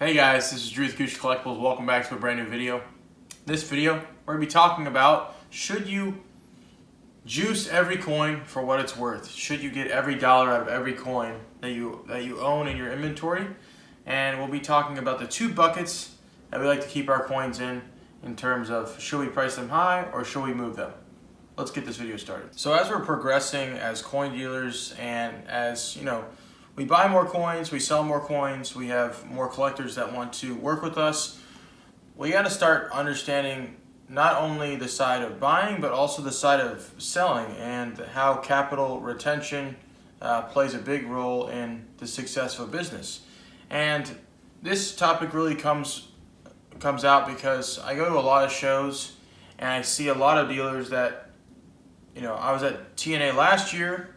Hey guys, this is Drew with Akushi Collectibles. Welcome back to a brand new video. This video, we're going to be talking about, should you juice every coin for what it's worth? Should you get every dollar out of every coin that you own in your inventory? And we'll be talking about the two buckets that we like to keep our coins in terms of should we price them high or should we move them? Let's get this video started. So as we're progressing as coin dealers and as, we buy more coins, we sell more coins, we have more collectors that want to work with us. We got to start understanding not only the side of buying, but also the side of selling and how capital retention plays a big role in the success of a business. And this topic really comes out because I go to a lot of shows and I see a lot of dealers that, I was at TNA last year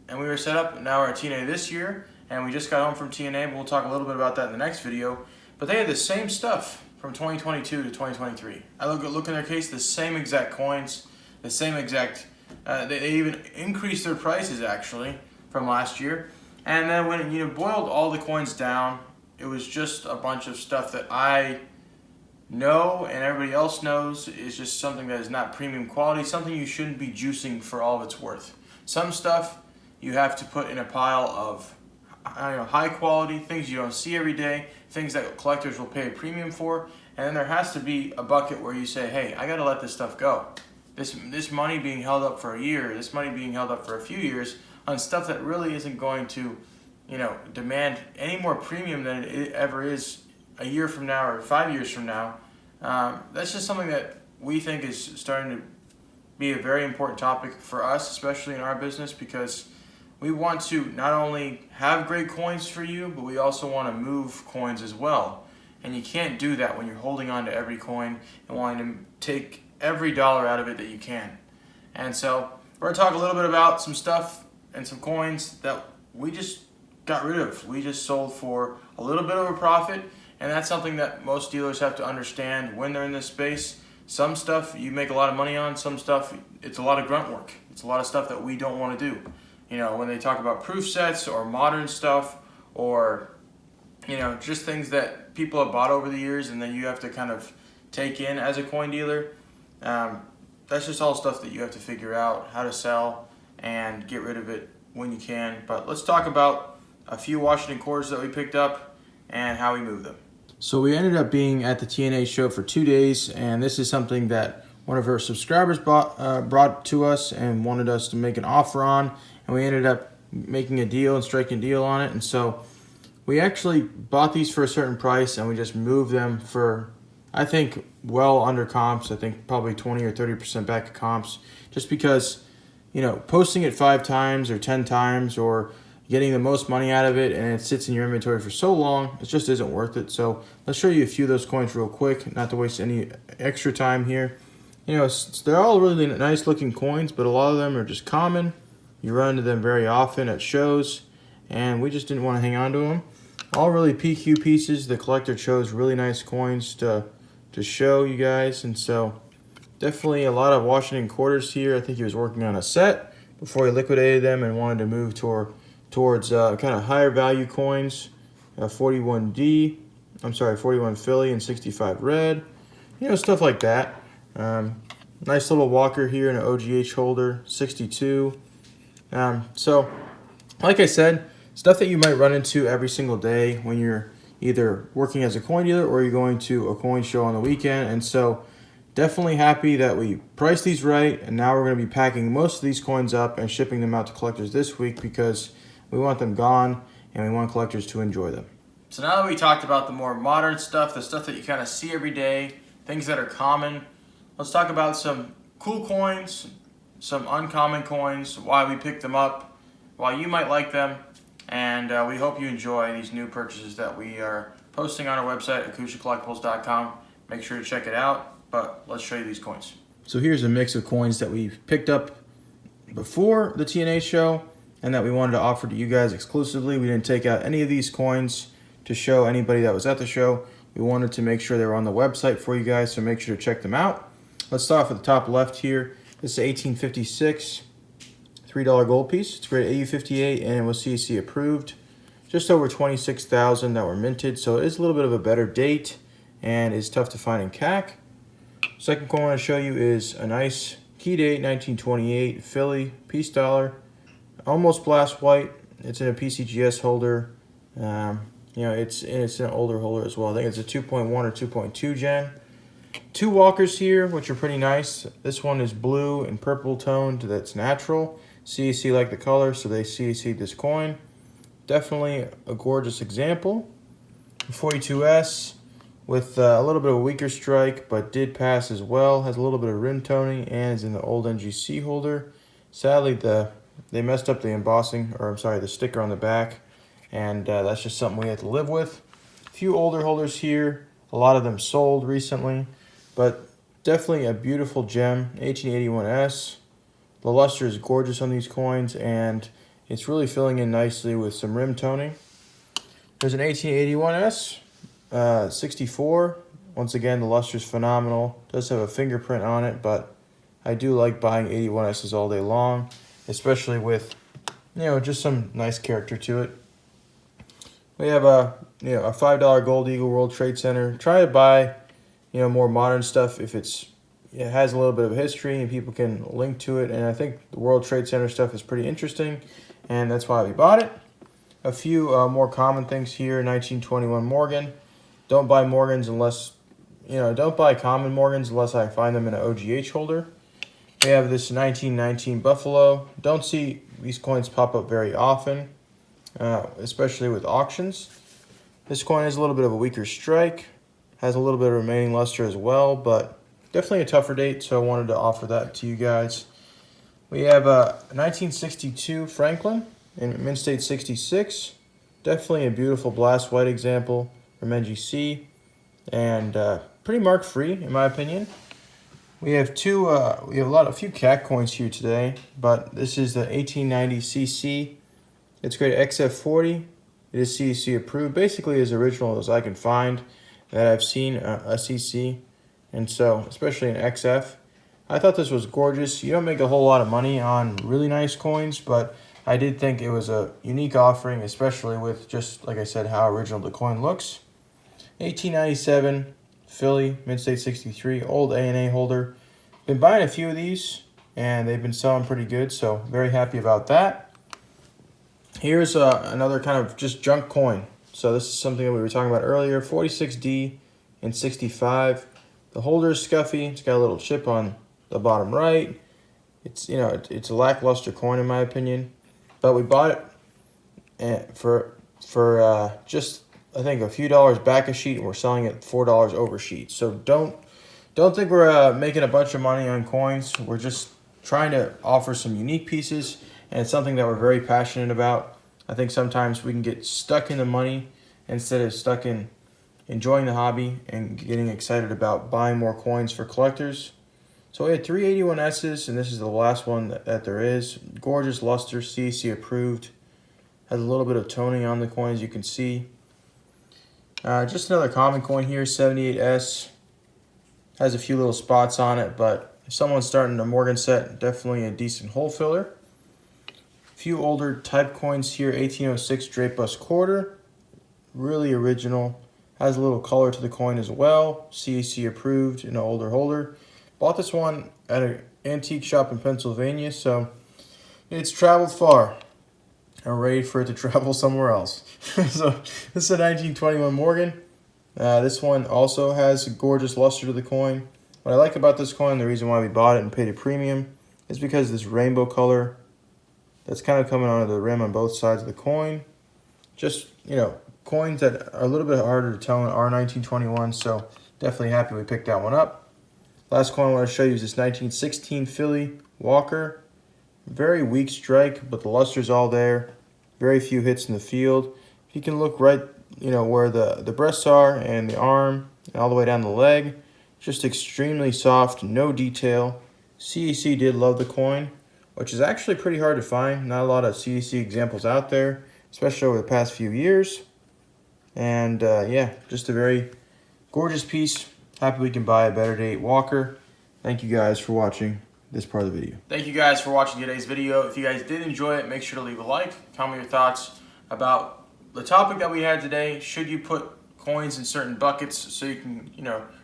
and we were set up, now we're at TNA this year, and we just got home from TNA, but we'll talk a little bit about that in the next video. But they had the same stuff from 2022 to 2023. I look in their case, the same exact coins, the same exact, they even increased their prices actually from last year. And then when you boiled all the coins down, it was just a bunch of stuff that I know and everybody else knows is just something that is not premium quality, something you shouldn't be juicing for all of its worth. Some stuff you have to put in a pile of high quality, things you don't see every day, things that collectors will pay a premium for, and then there has to be a bucket where you say, hey, I gotta let this stuff go. This money being held up for a year, this money being held up for a few years on stuff that really isn't going to demand any more premium than it ever is a year from now or 5 years from now. That's just something that we think is starting to be a very important topic for us, especially in our business, because we want to not only have great coins for you, but we also want to move coins as well. And you can't do that when you're holding on to every coin and wanting to take every dollar out of it that you can. And so we're going to talk a little bit about some stuff and some coins that we just got rid of. We just sold for a little bit of a profit, and that's something that most dealers have to understand when they're in this space. Some stuff you make a lot of money on, some stuff it's a lot of grunt work. It's a lot of stuff that we don't want to do. When they talk about proof sets or modern stuff or, just things that people have bought over the years and then you have to kind of take in as a coin dealer, that's just all stuff that you have to figure out how to sell and get rid of it when you can. But let's talk about a few Washington quarters that we picked up and how we move them. So we ended up being at the TNA show for 2 days, and this is something that one of our subscribers brought to us and wanted us to make an offer on, and we ended up making a deal and striking a deal on it. And so we actually bought these for a certain price and we just moved them for, I think, well under comps. I think probably 20 or 30% back of comps, just because, posting it 5 times or 10 times or getting the most money out of it and it sits in your inventory for so long, it just isn't worth it. So let's show you a few of those coins real quick, not to waste any extra time here. They're all really nice looking coins, but a lot of them are just common. You run into them very often at shows, and we just didn't want to hang on to them. All really PQ pieces. The collector chose really nice coins to show you guys, and so definitely a lot of Washington quarters here. I think he was working on a set before he liquidated them and wanted to move towards kind of higher value coins. 41 Philly and 65 red. Stuff like that. Nice little Walker here in an OGH holder, 62. So, like I said, stuff that you might run into every single day when you're either working as a coin dealer or you're going to a coin show on the weekend. And so, definitely happy that we priced these right, and now we're going to be packing most of these coins up and shipping them out to collectors this week because we want them gone and we want collectors to enjoy them. So now that we talked about the more modern stuff, the stuff that you kind of see every day, things that are common, let's talk about some cool coins, some uncommon coins, why we picked them up, why you might like them, and we hope you enjoy these new purchases that we are posting on our website, AkushiCollectibles.com. Make sure to check it out, but let's show you these coins. So here's a mix of coins that we've picked up before the TNA show and that we wanted to offer to you guys exclusively. We didn't take out any of these coins to show anybody that was at the show. We wanted to make sure they were on the website for you guys, so make sure to check them out. Let's start off at the top left here. This is 1856 $3 gold piece. It's graded AU58 and it was CAC approved. just over 26,000 that were minted, so it is a little bit of a better date and is tough to find in CAC. Second coin I want to show you is a nice key date 1928 Philly Peace Dollar, almost blast white. It's in a PCGS holder. You know, it's an older holder as well. I think it's a 2.1 or 2.2 gen. Two walkers here, which are pretty nice. This one is blue and purple toned. That's natural. CAC like the color, so they CAC'd this coin. Definitely a gorgeous example. 42S with a little bit of a weaker strike, but did pass as well. Has a little bit of rim toning and is in the old NGC holder. Sadly, they messed up the embossing, or I'm sorry, the sticker on the back, and that's just something we have to live with. A few older holders here. A lot of them sold recently, but definitely a beautiful gem. 1881S. The luster is gorgeous on these coins, and it's really filling in nicely with some rim toning. There's an 1881S, 64. Once again, the luster is phenomenal. Does have a fingerprint on it, but I do like buying 81Ss all day long, especially with, you know, just some nice character to it. We have a $5 Gold Eagle World Trade Center. Try to buy, you know, more modern stuff if it has a little bit of a history and people can link to it. And I think the World Trade Center stuff is pretty interesting, and that's why we bought it. A few more common things here. 1921 Morgan. Don't buy Morgans unless, you know, don't buy common Morgans unless I find them in an OGH holder. We have this 1919 Buffalo. Don't see these coins pop up very often, especially with auctions. This coin has a little bit of a weaker strike. Has a little bit of remaining luster as well, but definitely a tougher date, so I wanted to offer that to you guys. We have a 1962 Franklin in Mint State 66. Definitely a beautiful blast white example from NGC, and pretty mark free in my opinion. We have a few CAC coins here today, but this is the 1890 CC. It's graded XF40. It is CC approved, basically as original as I can find that I've seen a CC, and so especially an XF. I thought this was gorgeous. You don't make a whole lot of money on really nice coins, but I did think it was a unique offering, especially with just, like I said, how original the coin looks. 1897 Philly, Mint State 63, old A&A holder. Been buying a few of these, and they've been selling pretty good, so very happy about that. Here's another kind of just junk coin. So this is something that we were talking about earlier. 46D in 65. The holder is scuffy. It's got a little chip on the bottom right. It's, you know, it's a lackluster coin in my opinion, but we bought it for just, I think, a few dollars back a sheet, and we're selling it $4 over sheet. So don't think we're making a bunch of money on coins. We're just trying to offer some unique pieces, and it's something that we're very passionate about. I think sometimes we can get stuck in the money instead of stuck in enjoying the hobby and getting excited about buying more coins for collectors. So we had 381Ss, and this is the last one that there is. Gorgeous luster, CAC approved. Has a little bit of toning on the coin, as you can see. Just another common coin here, 78S. Has a few little spots on it, but if someone's starting a Morgan set, definitely a decent hole filler. A few older type coins here, 1806 Drape Bust Quarter. Really original. Has a little color to the coin as well. CAC approved in an older holder. Bought this one at an antique shop in Pennsylvania, so it's traveled far. I'm ready for it to travel somewhere else. So this is a 1921 Morgan. This one also has a gorgeous luster to the coin. What I like about this coin, the reason why we bought it and paid a premium, is because this rainbow color that's kind of coming onto the rim on both sides of the coin. Just, you know, coins that are a little bit harder to tell in our 1921, so definitely happy we picked that one up. Last coin I want to show you is this 1916 Philly Walker. Very weak strike, but the luster's all there. Very few hits in the field. If you can look right, you know, where the breasts are and the arm and all the way down the leg, just extremely soft, no detail. CAC did love the coin, which is actually pretty hard to find. Not a lot of CAC examples out there, especially over the past few years. And yeah, just a very gorgeous piece. Happy we can buy a better date Walker. Thank you guys for watching this part of the video. Thank you guys for watching today's video. If you guys did enjoy it, make sure to leave a like. Tell me your thoughts about the topic that we had today, should you put coins in certain buckets so you can,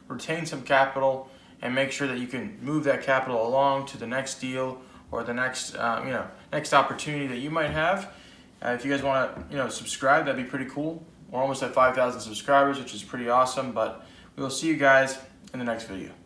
retain some capital and make sure that you can move that capital along to the next deal or the next, next opportunity that you might have. If you guys want to, subscribe, that'd be pretty cool. We're almost at 5,000 subscribers, which is pretty awesome, but we will see you guys in the next video.